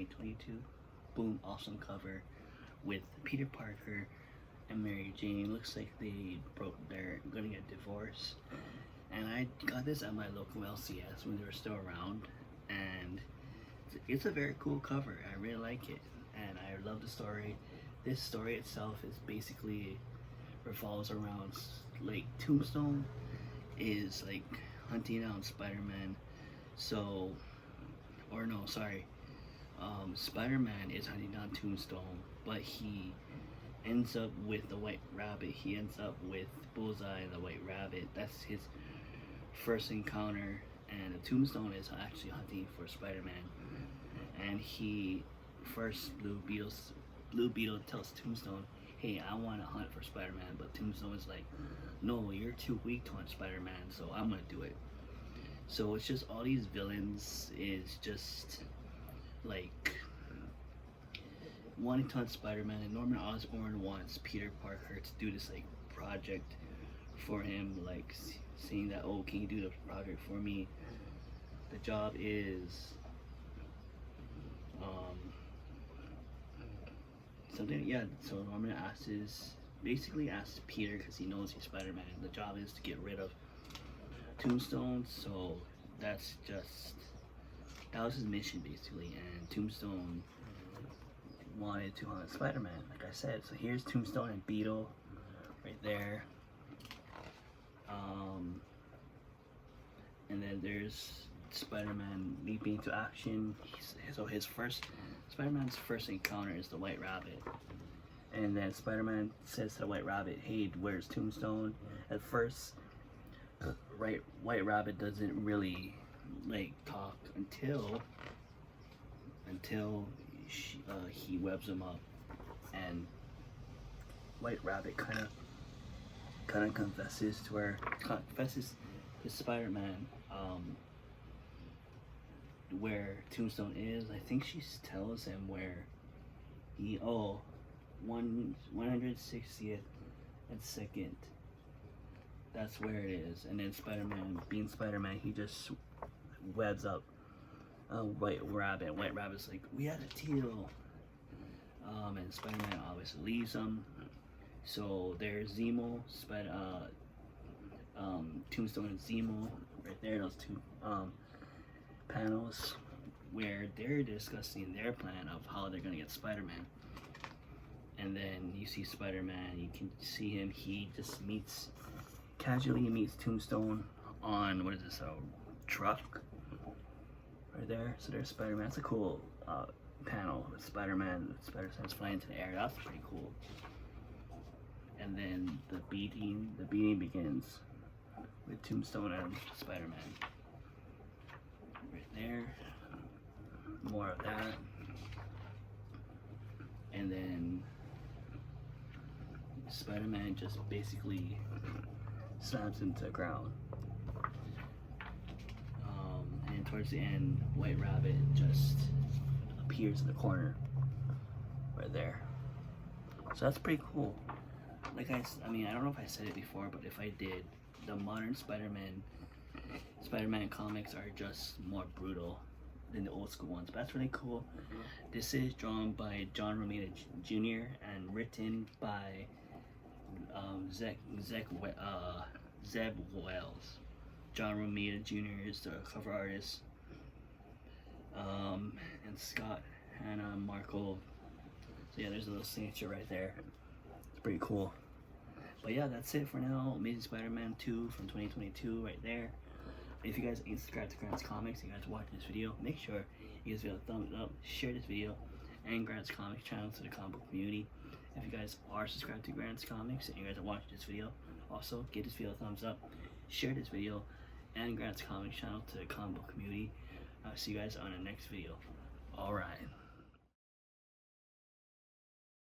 2022. Boom, awesome cover with Peter Parker and Mary Jane. Looks like they're gonna get divorced. And I got this at my local LCS when they were still around, and it's a very cool cover. I really like it, and I love the story. This story itself is basically revolves around like Tombstone is like hunting down Spider-Man. So, or no, sorry, Spider-Man is hunting down Tombstone, but he ends up with the White Rabbit. He ends up with Bullseye and the White Rabbit. That's his first encounter, and the Tombstone is actually hunting for Spider-Man. And he first Blue Beetle tells Tombstone, "Hey, I want to hunt for Spider-Man," but Tombstone is like, "No, you're too weak to hunt Spider-Man, so I'm gonna do it." So it's just all these villains is just like wanting to hunt Spider-Man, and Norman Osborn wants Peter Parker to do this like project for him, like saying that, "Oh, can you do the project for me?" The job is something, yeah. So Norman basically asks Peter, because he knows he's Spider-Man. The job is to get rid of Tombstone. So that was his mission basically. And Tombstone wanted to hunt Spider-Man, like I said. So here's Tombstone and Beetle right there. And then there's Spider-Man leaping into action. So Spider-Man's first encounter is the White Rabbit. And then Spider-Man says to the White Rabbit, "Hey, where's Tombstone?" At first, White Rabbit doesn't really like talk until he webs him up, and White Rabbit kind of confesses to Spider-Man where Tombstone is. I think she tells him where 160th and 2nd. That's where it is. And then Spider-Man, being Spider-Man, he just webs up White Rabbit. White Rabbit's like, "We had a deal." And Spider-Man obviously leaves him. So there's Zemo, Tombstone and Zemo right there. Those two panels where they're discussing their plan of how they're gonna get Spider-Man. And then you see Spider-Man, you can see him, he just casually meets Tombstone on, what is this, a truck? Right there, so there's Spider-Man. It's a cool panel with Spider-Sense flying into the air. That's pretty cool. And then the beating begins with Tombstone and Spider-Man. Right there, more of that. And then Spider-Man just basically slams him to the ground. And towards the end, White Rabbit just appears in the corner right there. So that's pretty cool. Like I mean, I don't know if I said it before, but if I did, the modern Spider-Man comics are just more brutal than the old school ones, but that's really cool. This is drawn by John Romita Jr. and written by Zeb Wells. John Romita Jr. is the cover artist, and Scott Hanna Markle. So yeah, there's a little signature right there. It's pretty cool. But yeah, that's it for now. Amazing Spider-Man 2 from 2022 right there. If you guys ain't subscribed to Grant's Comics and you guys watching this video, make sure you guys give it a thumbs up, share this video, and Grant's Comics channel to the comic book community. If you guys are subscribed to Grant's Comics and you guys are watching this video, also give this video a thumbs up, share this video, and Grant's Comics channel to the comic book community. I'll see you guys on the next video. Alright.